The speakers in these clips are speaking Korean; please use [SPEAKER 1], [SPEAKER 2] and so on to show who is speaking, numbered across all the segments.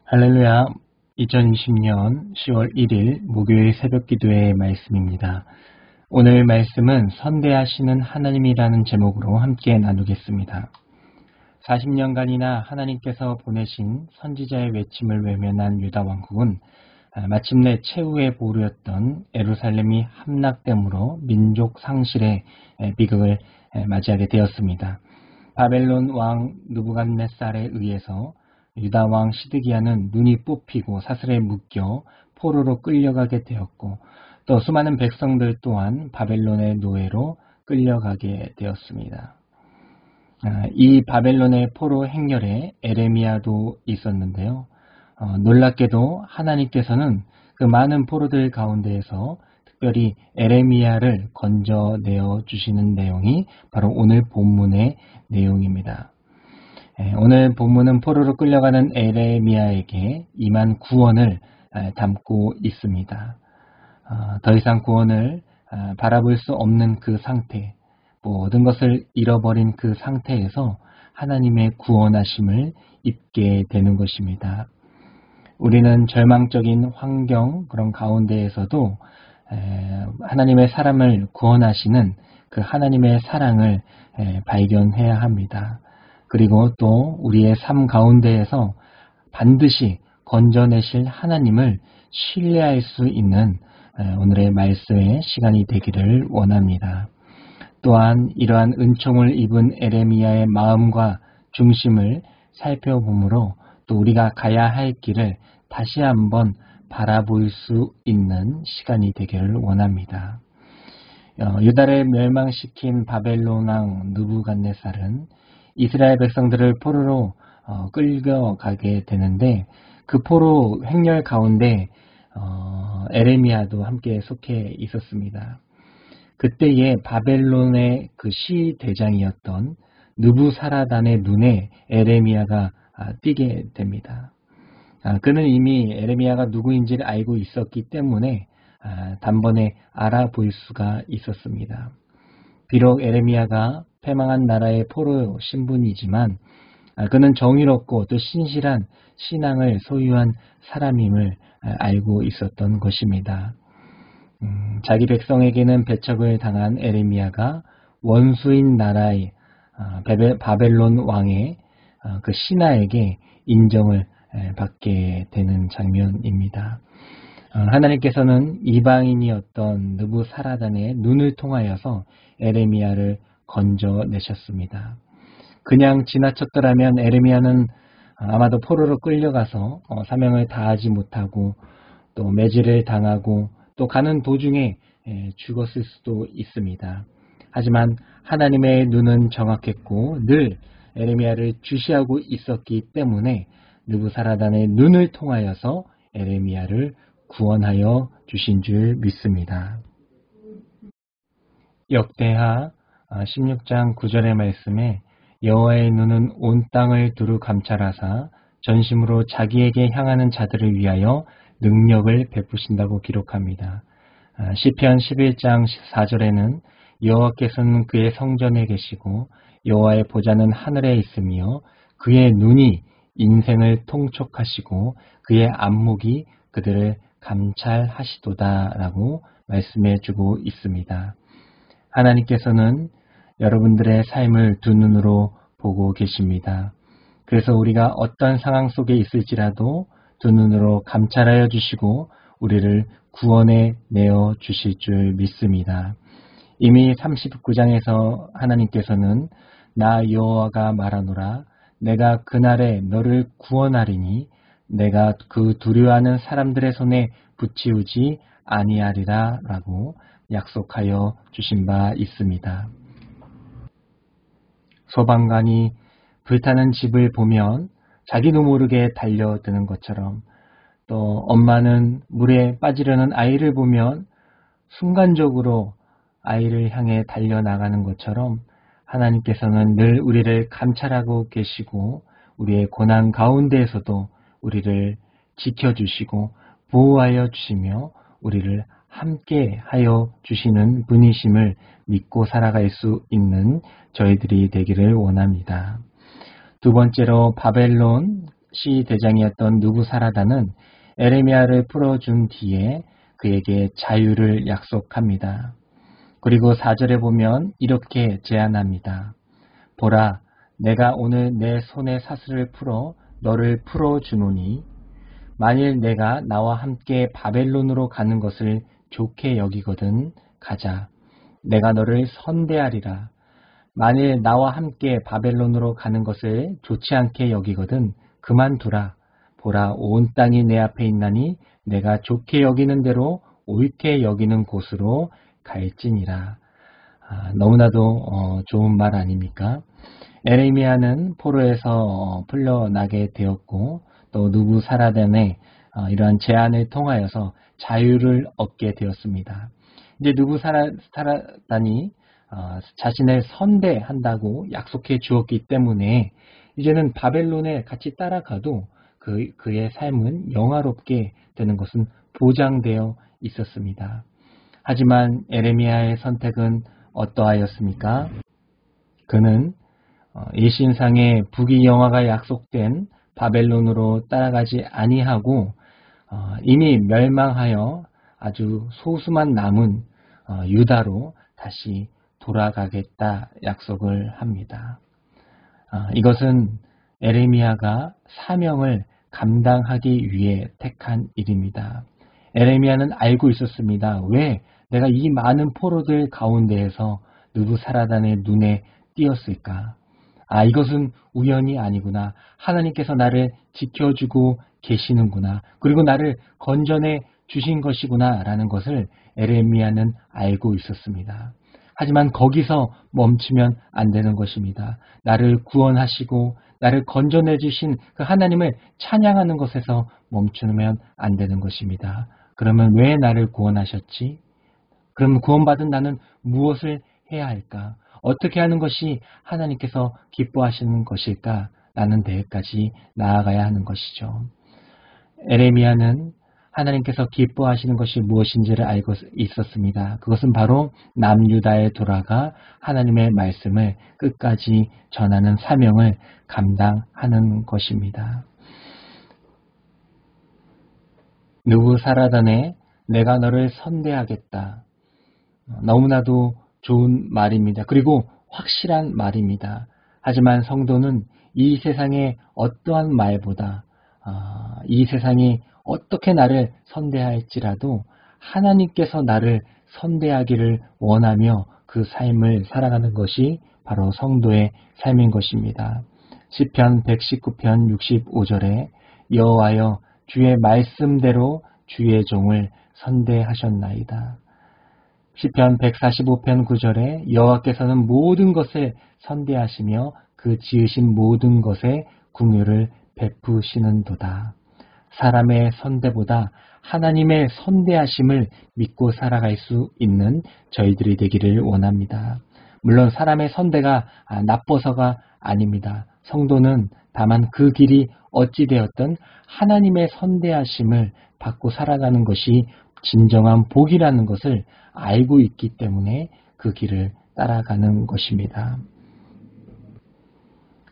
[SPEAKER 1] 할렐루야. 2020년 10월 1일 목요일 새벽 기도의 말씀입니다. 오늘 말씀은 선대하시는 하나님이라는 제목으로 함께 나누겠습니다. 40년간이나 하나님께서 보내신 선지자의 외침을 외면한 유다 왕국은 마침내 최후의 보루였던 예루살렘이 함락됨으로 민족 상실의 비극을 맞이하게 되었습니다. 바벨론 왕 느부갓네살에 의해서 유다 왕 시드기야는 눈이 뽑히고 사슬에 묶여 포로로 끌려가게 되었고, 또 수많은 백성들 또한 바벨론의 노예로 끌려가게 되었습니다. 이 바벨론의 포로 행렬에 에레미야도 있었는데요. 놀랍게도 하나님께서는 그 많은 포로들 가운데에서 특별히 에레미야를 건져내어 주시는 내용이 바로 오늘 본문의 내용입니다. 오늘 본문은 포로로 끌려가는 에레미야에게 임한 구원을 담고 있습니다. 더 이상 구원을 바라볼 수 없는 그 상태, 모든 것을 잃어버린 그 상태에서 하나님의 구원하심을 입게 되는 것입니다. 우리는 절망적인 환경 그런 가운데에서도 하나님의 사람을 구원하시는 그 하나님의 사랑을 발견해야 합니다. 그리고 또 우리의 삶 가운데에서 반드시 건져내실 하나님을 신뢰할 수 있는 오늘의 말씀의 시간이 되기를 원합니다. 또한 이러한 은총을 입은 에레미야의 마음과 중심을 살펴보므로 또 우리가 가야 할 길을 다시 한번 바라볼 수 있는 시간이 되기를 원합니다. 유다를 멸망시킨 바벨론 왕 느부갓네살은 이스라엘 백성들을 포로로 끌려가게 되는데, 그 포로 행렬 가운데 에레미야도 함께 속해 있었습니다. 그때에 바벨론의 그 시대장이었던 느부사라단의 눈에 에레미야가 띄게 됩니다. 그는 이미 에레미야가 누구인지를 알고 있었기 때문에 단번에 알아볼 수가 있었습니다. 비록 에레미야가 패망한 나라의 포로 신분이지만 그는 정의롭고 또 신실한 신앙을 소유한 사람임을 알고 있었던 것입니다. 자기 백성에게는 배척을 당한 에레미야가 원수인 나라의 바벨론 왕의 그 신하에게 인정을 받게 되는 장면입니다. 하나님께서는 이방인이었던 느부사라단의 눈을 통하여서 에레미야를 건져내셨습니다. 그냥 지나쳤더라면 에레미야는 아마도 포로로 끌려가서 사명을 다하지 못하고 또 매질을 당하고 또 가는 도중에 죽었을 수도 있습니다. 하지만 하나님의 눈은 정확했고 늘 에레미야를 주시하고 있었기 때문에 느부사라단의 눈을 통하여서 에레미야를 구원하여 주신 줄 믿습니다. 역대하 16장 9절의 말씀에 여호와의 눈은 온 땅을 두루 감찰하사 전심으로 자기에게 향하는 자들을 위하여 능력을 베푸신다고 기록합니다. 시편 11장 4절에는 여호와께서는 그의 성전에 계시고 여호와의 보좌는 하늘에 있으며 그의 눈이 인생을 통촉하시고 그의 안목이 그들을 감찰하시도다라고 말씀해 주고 있습니다. 하나님께서는 여러분들의 삶을 두 눈으로 보고 계십니다. 그래서 우리가 어떤 상황 속에 있을지라도 두 눈으로 감찰하여 주시고 우리를 구원해 내어 주실 줄 믿습니다. 이미 39장에서 하나님께서는 나 여호와가 말하노라 내가 그날에 너를 구원하리니 내가 그 두려워하는 사람들의 손에 붙이우지 아니하리라 라고 약속하여 주신 바 있습니다. 소방관이 불타는 집을 보면 자기도 모르게 달려드는 것처럼, 또 엄마는 물에 빠지려는 아이를 보면 순간적으로 아이를 향해 달려나가는 것처럼 하나님께서는 늘 우리를 감찰하고 계시고 우리의 고난 가운데에서도 우리를 지켜주시고 보호하여 주시며 우리를 함께 하여 주시는 분이심을 믿고 살아갈 수 있는 저희들이 되기를 원합니다. 두 번째로 바벨론 대장이었던 느부사라단은 에레미야를 풀어준 뒤에 그에게 자유를 약속합니다. 그리고 4절에 보면 이렇게 제안합니다. 보라, 내가 오늘 내 손의 사슬을 풀어 너를 풀어주노니 만일 내가 나와 함께 바벨론으로 가는 것을 좋게 여기거든 가자. 내가 너를 선대하리라. 만일 나와 함께 바벨론으로 가는 것을 좋지 않게 여기거든 그만두라. 보라, 온 땅이 내 앞에 있나니 내가 좋게 여기는 대로 옳게 여기는 곳으로 갈지니라. 너무나도 좋은 말 아닙니까? 에레미야는 포로에서 풀려나게 되었고 또 느부사라단의 이러한 제안을 통하여서 자유를 얻게 되었습니다. 이제 느부사라단이 자신을 선대한다고 약속해 주었기 때문에 이제는 바벨론에 같이 따라가도 그의 삶은 영화롭게 되는 것은 보장되어 있었습니다. 하지만 에레미야의 선택은 어떠하였습니까? 그는 일신상의 부귀영화가 약속된 바벨론으로 따라가지 아니하고 이미 멸망하여 아주 소수만 남은 유다로 다시 돌아가겠다 약속을 합니다. 이것은 에레미야가 사명을 감당하기 위해 택한 일입니다. 에레미야는 알고 있었습니다. 왜 내가 이 많은 포로들 가운데에서 느부사라단의 눈에 띄었을까? 이것은 우연이 아니구나. 하나님께서 나를 지켜주고 계시는구나. 그리고 나를 건져내 주신 것이구나 라는 것을 에레미야는 알고 있었습니다. 하지만 거기서 멈추면 안 되는 것입니다. 나를 구원하시고 나를 건져내 주신 그 하나님을 찬양하는 것에서 멈추면 안 되는 것입니다. 그러면 왜 나를 구원하셨지? 그럼 구원받은 나는 무엇을 해야 할까? 어떻게 하는 것이 하나님께서 기뻐하시는 것일까? 라는 데까지 나아가야 하는 것이죠. 에레미야는 하나님께서 기뻐하시는 것이 무엇인지를 알고 있었습니다. 그것은 바로 남유다에 돌아가 하나님의 말씀을 끝까지 전하는 사명을 감당하는 것입니다. 느부사라단에 내가 너를 선대하겠다. 너무나도 좋은 말입니다. 그리고 확실한 말입니다. 하지만 성도는 이 세상의 어떠한 말보다 이 세상이 어떻게 나를 선대할지라도 하나님께서 나를 선대하기를 원하며 그 삶을 살아가는 것이 바로 성도의 삶인 것입니다. 시편 119편 65절에 여호와여 주의 말씀대로 주의 종을 선대하셨나이다. 시편 145편 9절에 여호와께서는 모든 것을 선대하시며 그 지으신 모든 것에 긍휼을 베푸시는도다. 사람의 선대보다 하나님의 선대하심을 믿고 살아갈 수 있는 저희들이 되기를 원합니다. 물론 사람의 선대가 나빠서가 아닙니다. 성도는 다만 그 길이 어찌되었든 하나님의 선대하심을 받고 살아가는 것이 진정한 복이라는 것을 알고 있기 때문에 그 길을 따라가는 것입니다.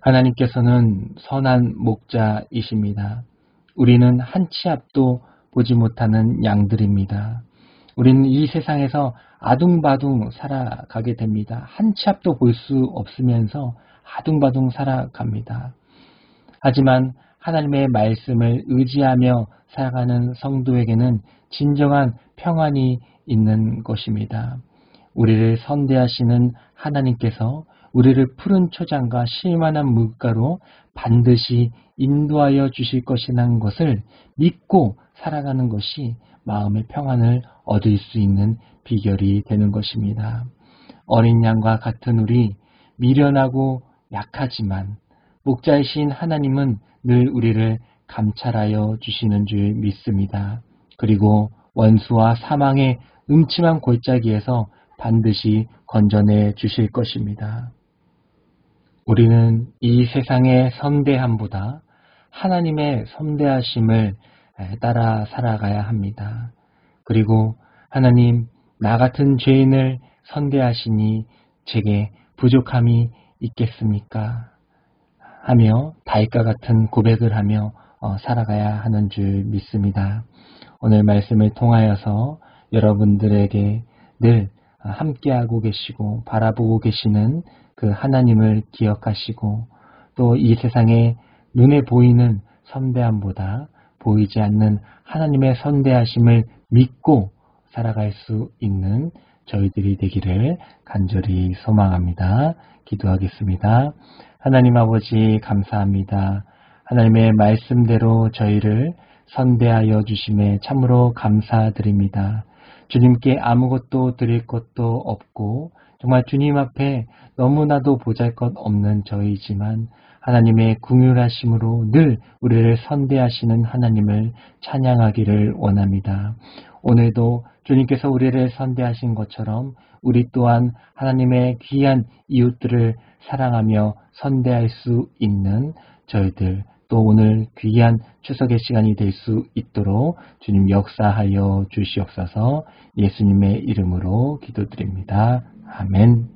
[SPEAKER 1] 하나님께서는 선한 목자이십니다. 우리는 한 치 앞도 보지 못하는 양들입니다. 우리는 이 세상에서 아둥바둥 살아가게 됩니다. 한 치 앞도 볼 수 없으면서 아둥바둥 살아갑니다. 하지만 하나님의 말씀을 의지하며 살아가는 성도에게는 진정한 평안이 있는 것입니다. 우리를 선대하시는 하나님께서 우리를 푸른 초장과 실만한 물가로 반드시 인도하여 주실 것이라는 것을 믿고 살아가는 것이 마음의 평안을 얻을 수 있는 비결이 되는 것입니다. 어린 양과 같은 우리, 미련하고 약하지만 목자이신 하나님은 늘 우리를 감찰하여 주시는 줄 믿습니다. 그리고 원수와 사망의 음침한 골짜기에서 반드시 건져내 주실 것입니다. 우리는 이 세상의 선대함보다 하나님의 선대하심을 따라 살아가야 합니다. 그리고 하나님, 나 같은 죄인을 선대하시니 제게 부족함이 있겠습니까? 하며 다윗과 같은 고백을 하며 살아가야 하는 줄 믿습니다. 오늘 말씀을 통하여서 여러분들에게 늘 함께하고 계시고 바라보고 계시는 그 하나님을 기억하시고 또 이 세상에 눈에 보이는 선대함보다 보이지 않는 하나님의 선대하심을 믿고 살아갈 수 있는 저희들이 되기를 간절히 소망합니다. 기도하겠습니다. 하나님 아버지 감사합니다. 하나님의 말씀대로 저희를 선대하여 주심에 참으로 감사드립니다. 주님께 아무것도 드릴 것도 없고 정말 주님 앞에 너무나도 보잘것없는 저희지만 하나님의 긍휼하심으로 늘 우리를 선대하시는 하나님을 찬양하기를 원합니다. 오늘도 주님께서 우리를 선대하신 것처럼 우리 또한 하나님의 귀한 이웃들을 사랑하며 선대할 수 있는 저희들 또 오늘 귀한 추석의 시간이 될 수 있도록 주님 역사하여 주시옵소서. 예수님의 이름으로 기도드립니다. 아멘.